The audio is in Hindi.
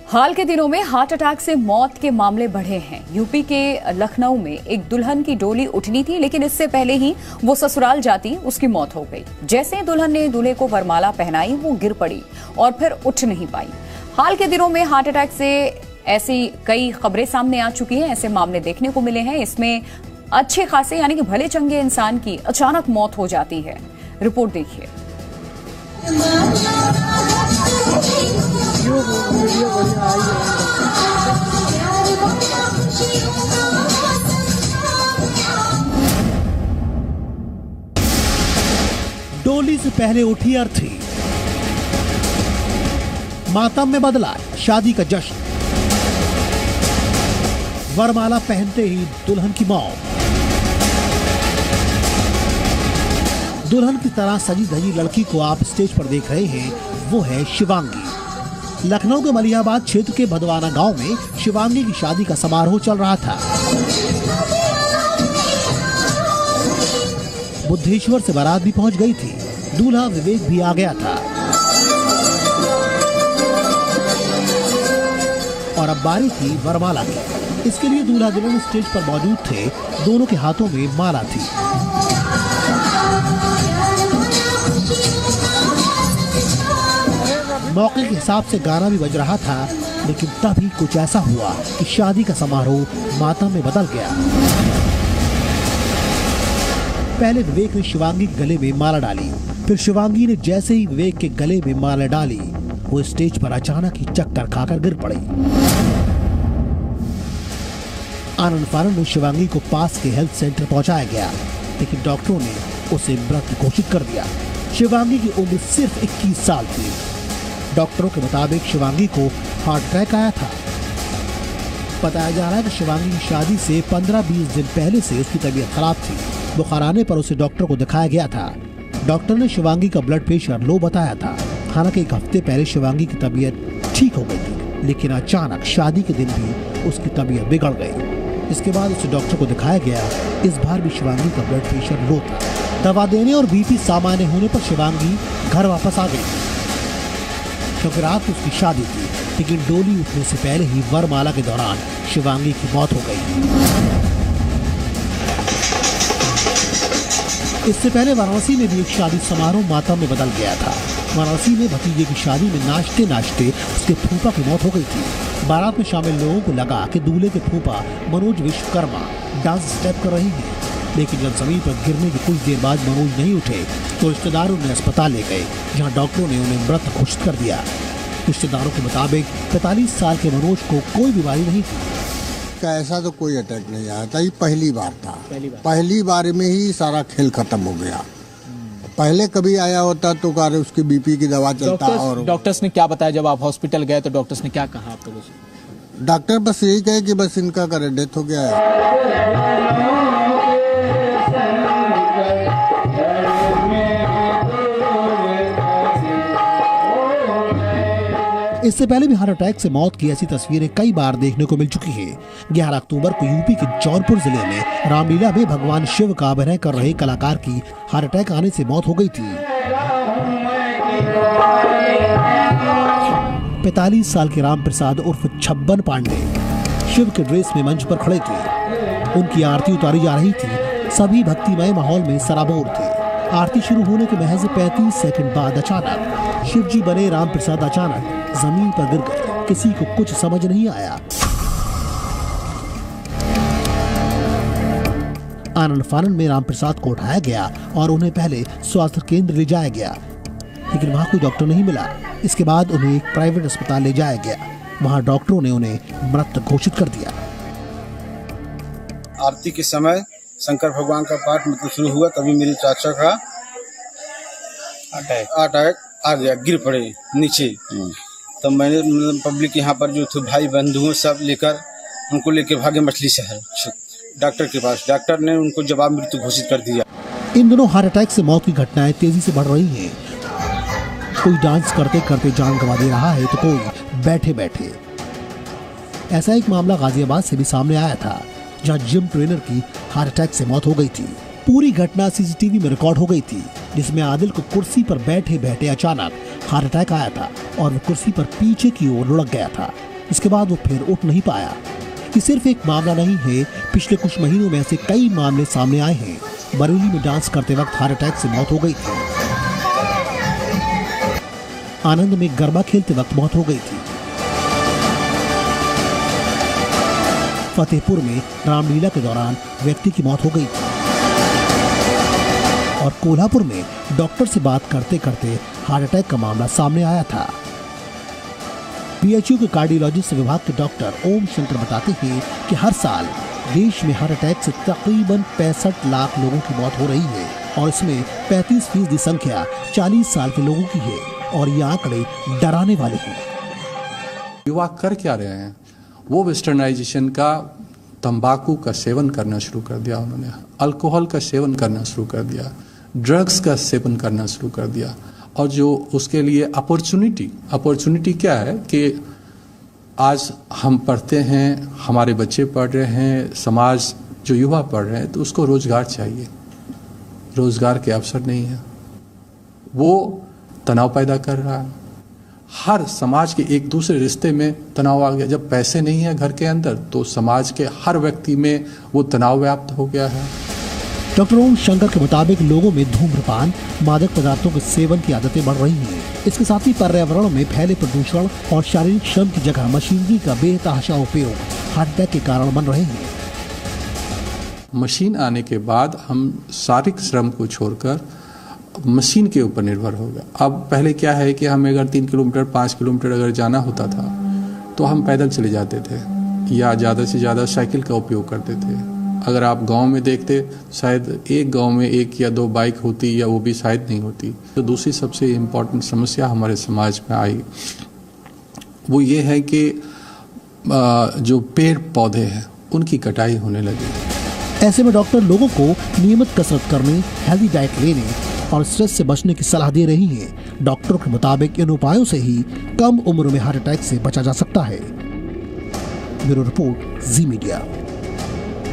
हाल के दिनों में हार्ट अटैक से मौत के मामले बढ़े हैं। यूपी के लखनऊ में एक दुल्हन की डोली उठनी थी, लेकिन इससे पहले ही वो ससुराल जाती उसकी मौत हो गई। जैसे दुल्हन ने दूल्हे को वरमाला पहनाई, वो गिर पड़ी और फिर उठ नहीं पाई। हाल के दिनों में हार्ट अटैक से ऐसी कई खबरें सामने आ चुकी हैं, ऐसे मामले देखने को मिले हैं। इसमें अच्छे खासे यानी कि भले चंगे इंसान की अचानक मौत हो जाती है। रिपोर्ट देखिए। डोली से पहले उठी अर्थी, मातम में बदला शादी का जश्न, वरमाला पहनते ही दुल्हन की मौत। दुल्हन की तरह सजी धजी लड़की को आप स्टेज पर देख रहे हैं, वो है शिवांगी। लखनऊ के मलिहाबाद क्षेत्र के भदवाना गांव में शिवांगी की शादी का समारोह चल रहा था। बुद्धेश्वर से बारात भी पहुंच गई थी, दूल्हा विवेक भी आ गया था और अब बारी थी वरमाला की। इसके लिए दूल्हा दुल्हन स्टेज पर मौजूद थे, दोनों के हाथों में माला थी। मौके के हिसाब से गाना भी बज रहा था, लेकिन तभी कुछ ऐसा हुआ कि शादी का समारोह मातम में बदल गया। पहले विवेक ने शिवांगी के गले में माला डाली, फिर शिवांगी ने जैसे ही विवेक के गले में माला डाली, वो स्टेज पर अचानक ही चक्कर खाकर गिर पड़ी। आनंद फानंद में शिवांगी को पास के हेल्थ सेंटर पहुंचाया गया, लेकिन डॉक्टरों ने उसे मृत घोषित कर दिया। शिवांगी की उम्र सिर्फ 21 साल थी। डॉक्टरों के मुताबिक शिवांगी को हार्ट अटैक आया था। बताया जा रहा है कि शिवांगी की शादी से 15-20 दिन पहले से उसकी तबीयत खराब थी। बुखार आने पर उसे डॉक्टर को दिखाया गया था। डॉक्टर ने शिवांगी का ब्लड प्रेशर लो बताया था। हालांकि एक हफ्ते पहले शिवांगी की तबीयत ठीक हो गई थी, लेकिन अचानक शादी के दिन भी उसकी तबीयत बिगड़ गई। इसके बाद उसे डॉक्टर को दिखाया गया। इस बार भी शिवांगी का ब्लड प्रेशर लो था। दवा देने और बीपी सामान्य होने पर शिवांगी घर वापस आ गई, क्योंकि रात को उसकी शादी थी। लेकिन डोली उठने से पहले ही वरमाला के दौरान शिवांगी की मौत हो गई। इससे पहले वाराणसी में भी एक शादी समारोह मातम में बदल गया था। वाराणसी में भतीजे की शादी में नाचते नाचते उसके फूफा की मौत हो गई थी। बारात में शामिल लोगों को लगा कि दूल्हे के फूफा मनोज विश्वकर्मा डांस स्टेप कर रही है, लेकिन जब जमीन पर गिरने के कुछ देर बाद मनोज नहीं उठे तो रिश्तेदार उन्हें अस्पताल ले गए, जहां डॉक्टरों ने उन्हें मृत घोषित कर दिया। रिश्तेदारों के मुताबिक 45 साल के मनोज को कोई बीमारी नहीं थी। ऐसा तो कोई अटैक नहीं आया था, ये पहली बार था। पहली बार में ही सारा खेल खत्म हो गया। पहले कभी आया होता तो कार्य उसकी बीपी की दवा चलता। और डॉक्टर्स ने क्या बताया जब आप हॉस्पिटल गए तो डॉक्टर्स ने क्या कहा आप लोगों से? डॉक्टर बस यही कहे कि बस इनका करे डेथ हो गया है। इससे पहले भी हार्ट अटैक से मौत की ऐसी तस्वीरें कई बार देखने को मिल चुकी हैं। 11 अक्टूबर को यूपी के जौनपुर जिले में रामलीला में भगवान शिव का अभिनय कर रहे कलाकार की हार्ट अटैक आने से मौत हो गई थी। 45 साल के राम प्रसाद उर्फ छब्बन पांडे शिव के ड्रेस में मंच पर खड़े थे। उनकी आरती उतारी जा रही थी। सभी भक्तिमय माहौल में सराबोर थे। आरती शुरू होने के महज 35 सेकंड बाद अचानक शिव जी बने राम प्रसाद अचानक जमीन पर गिर गए। किसी को कुछ समझ नहीं आया। आनंद फानंद में राम प्रसाद को उठाया गया और उन्हें पहले स्वास्थ्य केंद्र ले जाया गया, लेकिन वहां कोई डॉक्टर नहीं मिला। इसके बाद उन्हें एक प्राइवेट अस्पताल ले जाया गया। वहां डॉक्टरों ने उन्हें मृत घोषित कर दिया। आरती के समय शंकर भगवान का पाठ शुरू हुआ, तभी मेरे चाचा का अटैक आ गया, गिर पड़े नीचे। तो मैंने पब्लिक यहाँ पर जो थे भाई बंधु सब लेकर उनको लेके भागे मछली शहर डॉक्टर के पास। डॉक्टर ने उनको जवाब मृत्यु घोषित कर दिया। इन दिनों हार्ट अटैक से मौत की घटनाएं तेजी से बढ़ रही हैं। कोई डांस करते करते जान गंवा दे रहा है तो कोई बैठे बैठे। ऐसा एक मामला गाजियाबाद से भी सामने आया था, जहां जिम ट्रेनर की हार्ट अटैक से मौत हो गई थी। पूरी घटना सीसीटीवी में रिकॉर्ड हो गई थी, जिसमें आदिल को कुर्सी पर बैठे बैठे अचानक हार्ट अटैक आया था और वो कुर्सी पर पीछे की ओर लुढ़क गया था। उसके बाद वो फिर उठ नहीं पाया। ये सिर्फ एक मामला नहीं है, पिछले कुछ महीनों में ऐसे कई मामले सामने आए हैं। बरेली में डांस करते वक्त हार्ट अटैक से मौत हो गई थी। आनंद में गरबा खेलते वक्त मौत हो गई थी। फतेहपुर में रामलीला के दौरान व्यक्ति की मौत हो गई थी। और कोल्हापुर में डॉक्टर से बात करते करते हार्ट अटैक का मामला सामने आया था। पीएचयू के कार्डियोलॉजिस्ट विभाग के डॉक्टर ओम शंकर बताते हैं कि हर साल देश में हार्ट अटैक से तकरीबन 65 लाख लोगों की मौत हो रही है और इसमें 35% संख्या 40 साल के लोगों की है और ये आंकड़े डराने वाले हैं। युवा कर क्या रहे हैं? वो वेस्टर्नाइजेशन का तंबाकू का सेवन करना शुरू कर दिया, उन्होंने अल्कोहल का सेवन करना शुरू कर दिया, ड्रग्स का सेवन करना शुरू कर दिया। और जो उसके लिए अपॉर्चुनिटी क्या है कि आज हम पढ़ते हैं, हमारे बच्चे पढ़ रहे हैं, समाज जो युवा पढ़ रहे हैं, तो उसको रोजगार चाहिए। रोजगार के अवसर नहीं है, वो तनाव पैदा कर रहा है। हर समाज के एक दूसरे रिश्ते में तनाव आ गया। जब पैसे नहीं है घर के अंदर तो समाज के हर व्यक्ति में वो तनाव व्याप्त हो गया है। डॉक्टर ओम शंकर के मुताबिक लोगों में धूम्रपान, मादक पदार्थों के सेवन की आदतें बढ़ रही हैं। इसके साथ ही पर्यावरण में फैले प्रदूषण और शारीरिक श्रम की जगह मशीनरी का बेतहाशा उपयोग हार्ट अटैक के कारण बन रहे हैं। मशीन आने के बाद हम शारीरिक श्रम को छोड़कर मशीन के ऊपर निर्भर हो गया। अब पहले क्या है कि हमें अगर 3 किलोमीटर 5 किलोमीटर अगर जाना होता था तो हम पैदल चले जाते थे या ज़्यादा से ज़्यादा साइकिल का उपयोग करते थे। अगर आप गांव में देखते शायद एक गांव में 1 या 2 बाइक होती या वो भी शायद नहीं होती। तो दूसरी सबसे इम्पोर्टेंट समस्या हमारे समाज में आई वो ये है कि जो पेड़ पौधे हैं उनकी कटाई होने लगी। ऐसे में डॉक्टर लोगों को नियमित कसरत करने, हेल्दी डाइट लेने और स्ट्रेस से बचने की सलाह दे रही हैं। डॉक्टरों के मुताबिक इन उपायों से ही कम उम्र में हार्ट अटैक से बचा जा सकता है। ब्यूरो रिपोर्ट, जी मीडिया।